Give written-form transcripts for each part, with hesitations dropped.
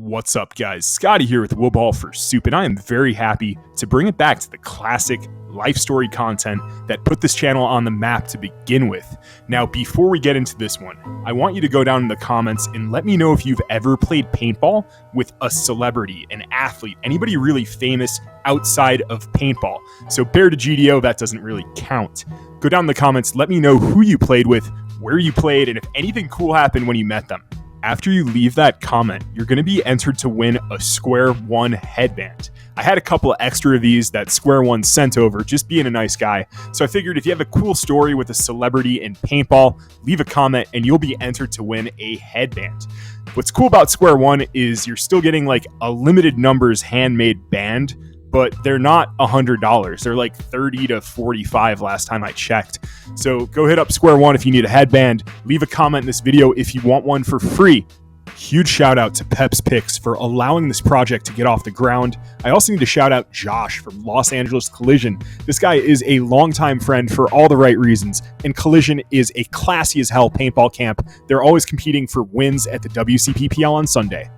What's up, guys? Scotty here with Wooball for Soup, and I am very happy to bring it back to the classic life story content that put this channel on the map to begin with. Now, before we get into this one, I want you to go down in the comments and let me know if you've ever played paintball with a celebrity, an athlete, anybody really famous outside of paintball. So Bear to GDO, that doesn't really count. Go down in the comments, let me know who you played with, where you played, and if anything cool happened when you met them. After you leave that comment, you're going to be entered to win a Square One headband. I had a couple of extra of these that Square One sent over, just being a nice guy. So I figured if you have a cool story with a celebrity in paintball, leave a comment and you'll be entered to win a headband. What's cool about Square One is you're still getting like a limited numbers handmade band, but they're not $100. They're like $30 to $45 last time I checked. So go hit up Square One if you need a headband. Leave a comment in this video if you want one for free. Huge shout out to Peps Picks for allowing this project to get off the ground. I also need to shout out Josh from Los Angeles Collision. This guy is a longtime friend for all the right reasons, and Collision is a classy as hell paintball camp. They're always competing for wins at the WCPPL on Sunday.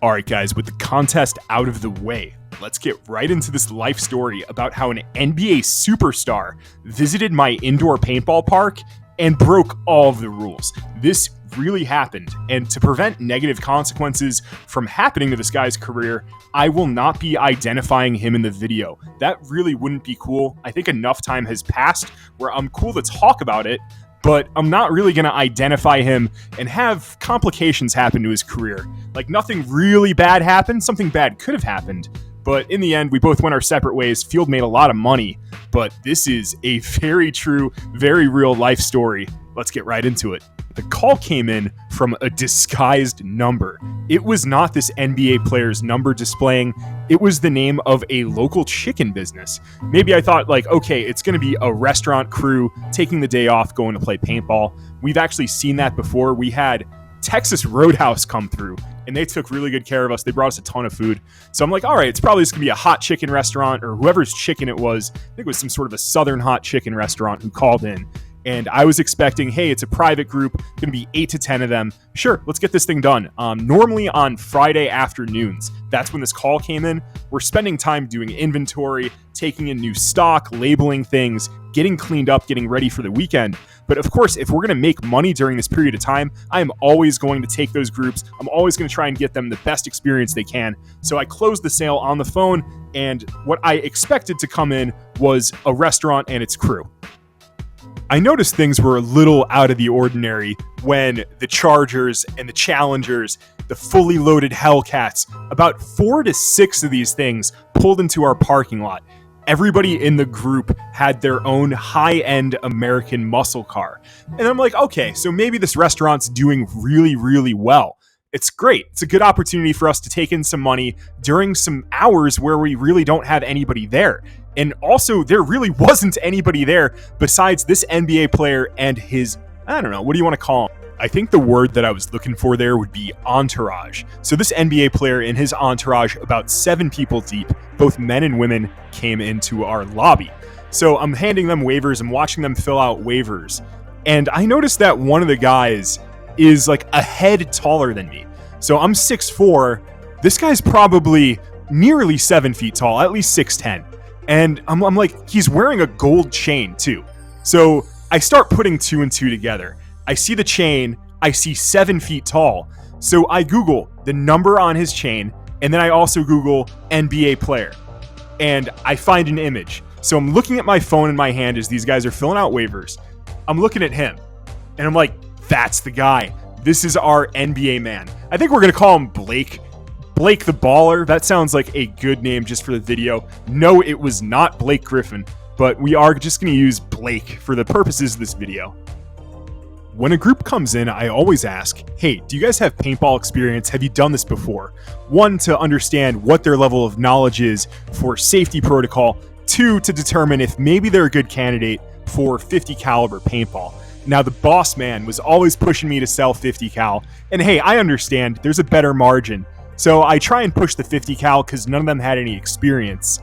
All right, guys, with the contest out of the way, let's get right into this life story about how an NBA superstar visited my indoor paintball park and broke all of the rules. This really happened, and to prevent negative consequences from happening to this guy's career, I will not be identifying him in the video. That really wouldn't be cool. I think enough time has passed where I'm cool to talk about it, but I'm not really going to identify him and have complications happen to his career. Like, nothing really bad happened. Something bad could have happened. But in the end, we both went our separate ways. Field made a lot of money. But this is a very true, very real life story. Let's get right into it. The call came in from a disguised number. It was not this NBA player's number displaying. It was the name of a local chicken business. Maybe I thought, like, okay, it's going to be a restaurant crew taking the day off going to play paintball. We've actually seen that before. We had Texas Roadhouse come through, and they took really good care of us. They brought us a ton of food. So I'm like, all right, it's probably just going to be a hot chicken restaurant, or whoever's chicken it was. I think it was some sort of a southern hot chicken restaurant who called in. And I was expecting, hey, it's a private group, going to be 8 to 10 of them. Sure, let's get this thing done. Normally on Friday afternoons, that's when this call came in. We're spending time doing inventory, taking in new stock, labeling things, getting cleaned up, getting ready for the weekend. But of course, if we're going to make money during this period of time, I am always going to take those groups. I'm always going to try and get them the best experience they can. So I closed the sale on the phone, and what I expected to come in was a restaurant and its crew. I noticed things were a little out of the ordinary when the Chargers and the Challengers, the fully loaded Hellcats, about 4 to 6 of these things pulled into our parking lot. Everybody in the group had their own high-end American muscle car. And I'm like, okay, so maybe this restaurant's doing really, really well. It's great. It's a good opportunity for us to take in some money during some hours where we really don't have anybody there. And also, there really wasn't anybody there besides this NBA player and his, I don't know, what do you want to call him? I think the word that I was looking for there would be entourage. So this NBA player and his entourage, about 7 people deep, both men and women, came into our lobby. So I'm handing them waivers, I'm watching them fill out waivers. And I noticed that one of the guys is like a head taller than me. So I'm 6'4". This guy's probably nearly 7 feet tall, at least 6'10". And I'm like, he's wearing a gold chain too. So I start putting 2 and 2 together. I see the chain, I see 7 feet tall. So I Google the number on his chain, and then I also Google NBA player. And I find an image. So I'm looking at my phone in my hand as these guys are filling out waivers. I'm looking at him, and I'm like, that's the guy. This is our NBA man. I think we're going to call him Blake. Blake the Baller. That sounds like a good name just for the video. No, it was not Blake Griffin, but we are just going to use Blake for the purposes of this video. When a group comes in, I always ask, hey, do you guys have paintball experience? Have you done this before? 1, to understand what their level of knowledge is for safety protocol. 2, to determine if maybe they're a good candidate for 50 caliber paintball. Now, the boss man was always pushing me to sell 50 cal. And hey, I understand there's a better margin. So I try and push the 50 cal because none of them had any experience.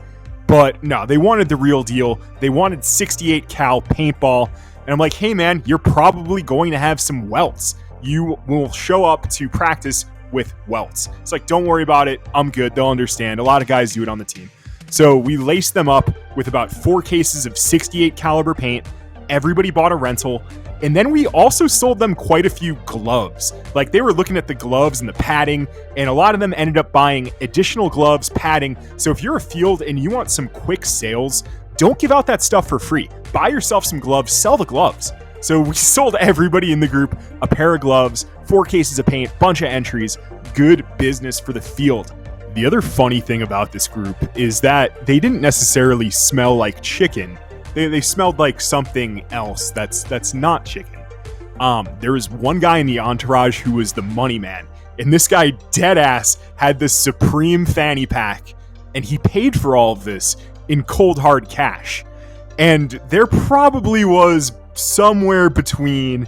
But no, they wanted the real deal. They wanted 68 cal paintball. And I'm like, hey man, you're probably going to have some welts. You will show up to practice with welts. It's like, don't worry about it. I'm good. They'll understand. A lot of guys do it on the team. So we laced them up with about 4 cases of 68 caliber paint. Everybody bought a rental. And then we also sold them quite a few gloves. Like, they were looking at the gloves and the padding, and a lot of them ended up buying additional gloves, padding. So if you're a field and you want some quick sales, don't give out that stuff for free. Buy yourself some gloves, sell the gloves. So we sold everybody in the group a pair of gloves, 4 cases of paint, bunch of entries. Good business for the field. The other funny thing about this group is that they didn't necessarily smell like chicken. They smelled like something else that's not chicken. There was one guy in the entourage who was the money man, and this guy dead ass had the supreme fanny pack, and he paid for all of this in cold hard cash. And there probably was somewhere between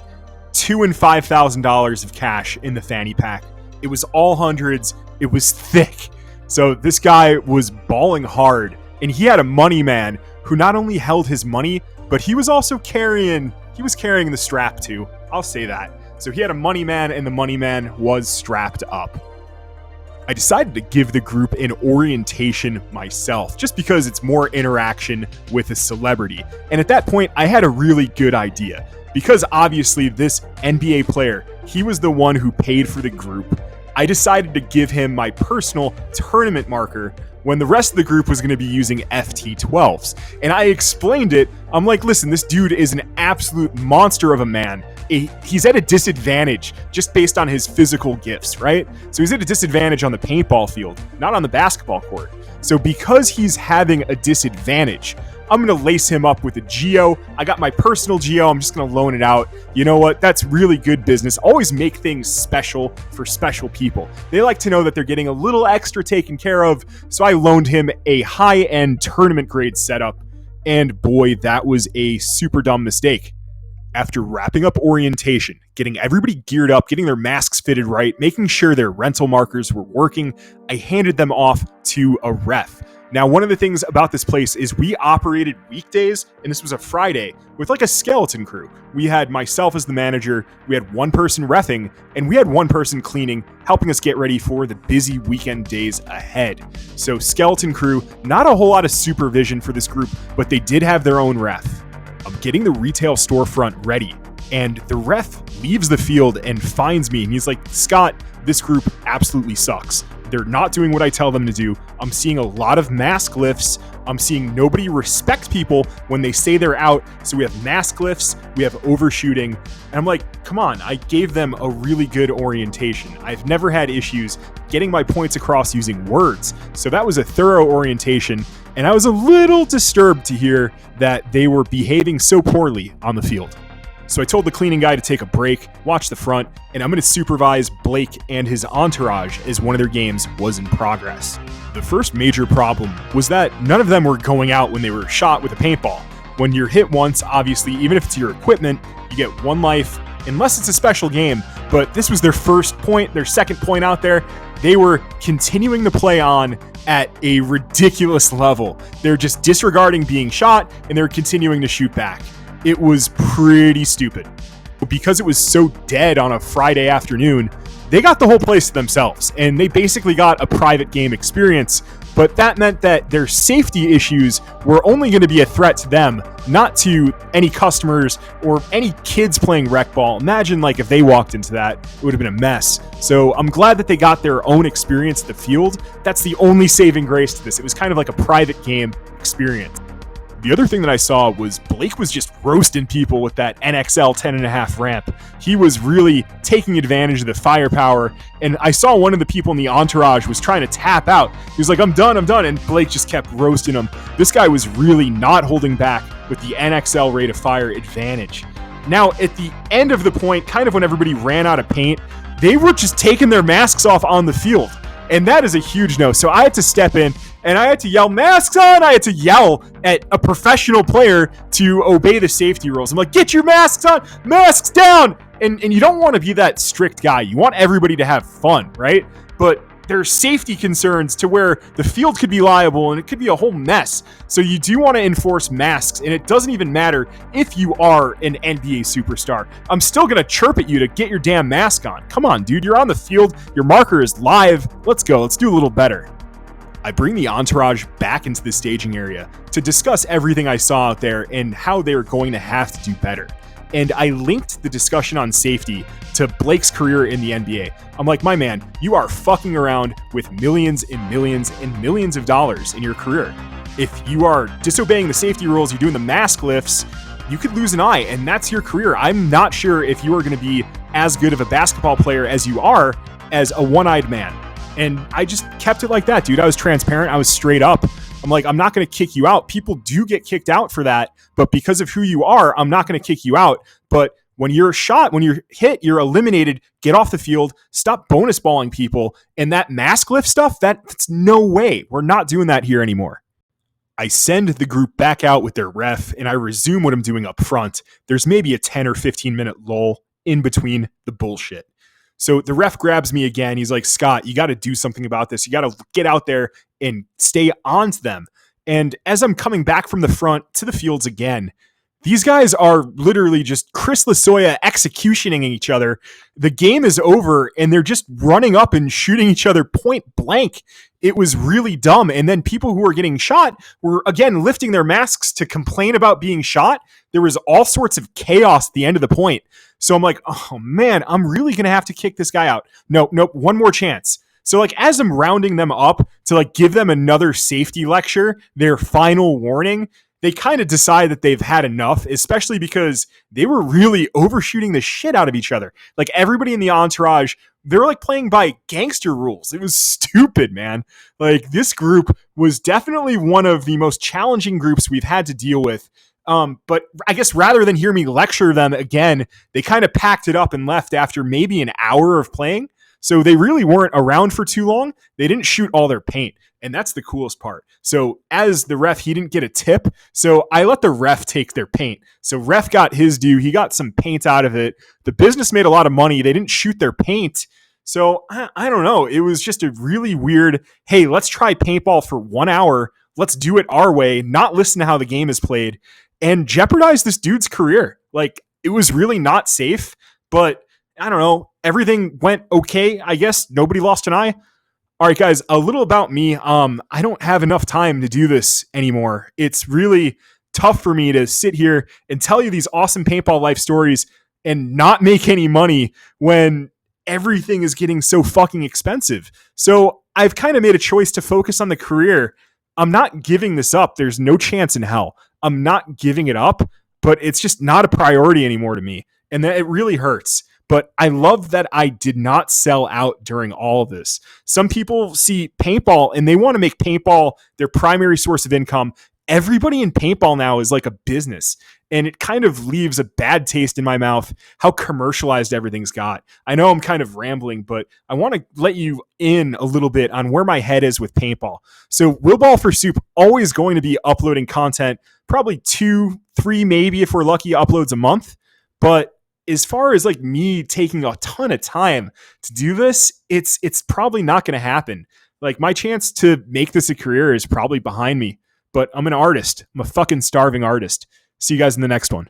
$2,000 and $5,000 of cash in the fanny pack. It was all hundreds. It was thick. So this guy was balling hard, and he had a money man who not only held his money, but he was also carrying the strap too. I'll say that. So he had a money man, and the money man was strapped up. I decided to give the group an orientation myself, just because it's more interaction with a celebrity. And at that point, I had a really good idea. Because obviously this NBA player, he was the one who paid for the group, I decided to give him my personal tournament marker when the rest of the group was going to be using FT12s. And I explained it. I'm like, listen, this dude is an absolute monster of a man. He's at a disadvantage just based on his physical gifts, right? So he's at a disadvantage on the paintball field, not on the basketball court. So because he's having a disadvantage, I'm going to lace him up with a Geo. I got my personal Geo. I'm just going to loan it out. You know what? That's really good business. Always make things special for special people. They like to know that they're getting a little extra taken care of. So I loaned him a high-end tournament grade setup. And boy, that was a super dumb mistake. After wrapping up orientation, getting everybody geared up, getting their masks fitted right, making sure their rental markers were working, I handed them off to a ref. Now, one of the things about this place is we operated weekdays, and this was a Friday, with like a skeleton crew. We had myself as the manager, we had one person reffing, and we had one person cleaning, helping us get ready for the busy weekend days ahead. So skeleton crew, not a whole lot of supervision for this group, but they did have their own ref. I'm getting the retail storefront ready, and the ref leaves the field and finds me, and he's like, Scott, this group absolutely sucks. They're not doing what I tell them to do. I'm seeing a lot of mask lifts. I'm seeing nobody respect people when they say they're out. So we have mask lifts, we have overshooting. And I'm like, come on, I gave them a really good orientation. I've never had issues getting my points across using words. So that was a thorough orientation. And I was a little disturbed to hear that they were behaving so poorly on the field. So I told the cleaning guy to take a break, watch the front, and I'm going to supervise Blake and his entourage as one of their games was in progress. The first major problem was that none of them were going out when they were shot with a paintball. When you're hit once, obviously, even if it's your equipment, you get 1 life, unless it's a special game. But this was their first point, their second point out there. They were continuing to play on at a ridiculous level. They're just disregarding being shot, and they're continuing to shoot back. It was pretty stupid. But because it was so dead on a Friday afternoon, they got the whole place to themselves, and they basically got a private game experience. But that meant that their safety issues were only going to be a threat to them, not to any customers or any kids playing rec ball. Imagine like if they walked into that, it would have been a mess. So I'm glad that they got their own experience at the field. That's the only saving grace to this. It was kind of like a private game experience. The other thing that I saw was Blake was just roasting people with that NXL 10.5 ramp. He was really taking advantage of the firepower, and I saw one of the people in the entourage was trying to tap out. He was like, I'm done, and Blake just kept roasting him. This guy was really not holding back with the NXL rate of fire advantage. Now, at the end of the point, kind of when everybody ran out of paint, they were just taking their masks off on the field. And that is a huge no. So I had to step in and I had to yell, masks on! I had to yell at a professional player to obey the safety rules. I'm like, get your masks on! Masks down! And you don't want to be that strict guy. You want everybody to have fun, right? But there's safety concerns to where the field could be liable and it could be a whole mess. So you do want to enforce masks, and it doesn't even matter if you are an NBA superstar. I'm still going to chirp at you to get your damn mask on. Come on, dude. You're on the field. Your marker is live. Let's go. Let's do a little better. I bring the entourage back into the staging area to discuss everything I saw out there and how they're going to have to do better. And I linked the discussion on safety to Blake's career in the NBA. I'm like, my man, you are fucking around with millions and millions and millions of dollars in your career. If you are disobeying the safety rules, you're doing the mask lifts, you could lose an eye, and that's your career. I'm not sure if you are going to be as good of a basketball player as you are as a one-eyed man. And I just kept it like that, dude. I was transparent. I was straight up. I'm like, I'm not going to kick you out. People do get kicked out for that, but because of who you are, I'm not going to kick you out. But when you're shot, when you're hit, you're eliminated, get off the field, stop bonus balling people. And that mask lift stuff, that's no way. We're not doing that here anymore. I send the group back out with their ref, and I resume what I'm doing up front. There's maybe a 10 or 15 minute lull in between the bullshit. So the ref grabs me again. He's like, Scott, you got to do something about this. You got to get out there and stay on to them. And as I'm coming back from the front to the fields again, these guys are literally just Chris Lasoya executioning each other. The game is over, and they're just running up and shooting each other point blank. It was really dumb. And then people who were getting shot were, again, lifting their masks to complain about being shot. There was all sorts of chaos at the end of the point. So I'm like, oh man, I'm really going to have to kick this guy out. Nope, one more chance. So like as I'm rounding them up to like give them another safety lecture, their final warning, they kind of decide that they've had enough, especially because they were really overshooting the shit out of each other. Like everybody in the entourage, they were like playing by gangster rules. It was stupid, man. Like this group was definitely one of the most challenging groups we've had to deal with. But I guess rather than hear me lecture them again, they kind of packed it up and left after maybe an hour of playing. So they really weren't around for too long. They didn't shoot all their paint. And that's the coolest part. So as the ref, he didn't get a tip. So I let the ref take their paint. So ref got his due. He got some paint out of it. The business made a lot of money. They didn't shoot their paint. So I don't know. It was just a really weird, hey, let's try paintball for 1 hour. Let's do it our way, not listen to how the game is played, and jeopardize this dude's career. Like, it was really not safe, but I don't know. Everything went okay, I guess. Nobody lost an eye. All right, guys, a little about me. I don't have enough time to do this anymore. It's really tough for me to sit here and tell you these awesome paintball life stories and not make any money when everything is getting so fucking expensive. So I've kind of made a choice to focus on the career. I'm not giving this up. There's no chance in hell. I'm not giving it up, but it's just not a priority anymore to me. And that it really hurts. But I love that I did not sell out during all of this. Some people see paintball and they want to make paintball their primary source of income. Everybody in paintball now is like a business, and it kind of leaves a bad taste in my mouth how commercialized everything's got. I know I'm kind of rambling, but I want to let you in a little bit on where my head is with paintball. So Will Ball for Soup always going to be uploading content, probably 2, 3, maybe if we're lucky, uploads a month. But as far as like me taking a ton of time to do this, it's probably not going to happen. Like my chance to make this a career is probably behind me, but I'm an artist. I'm a fucking starving artist. See you guys in the next one.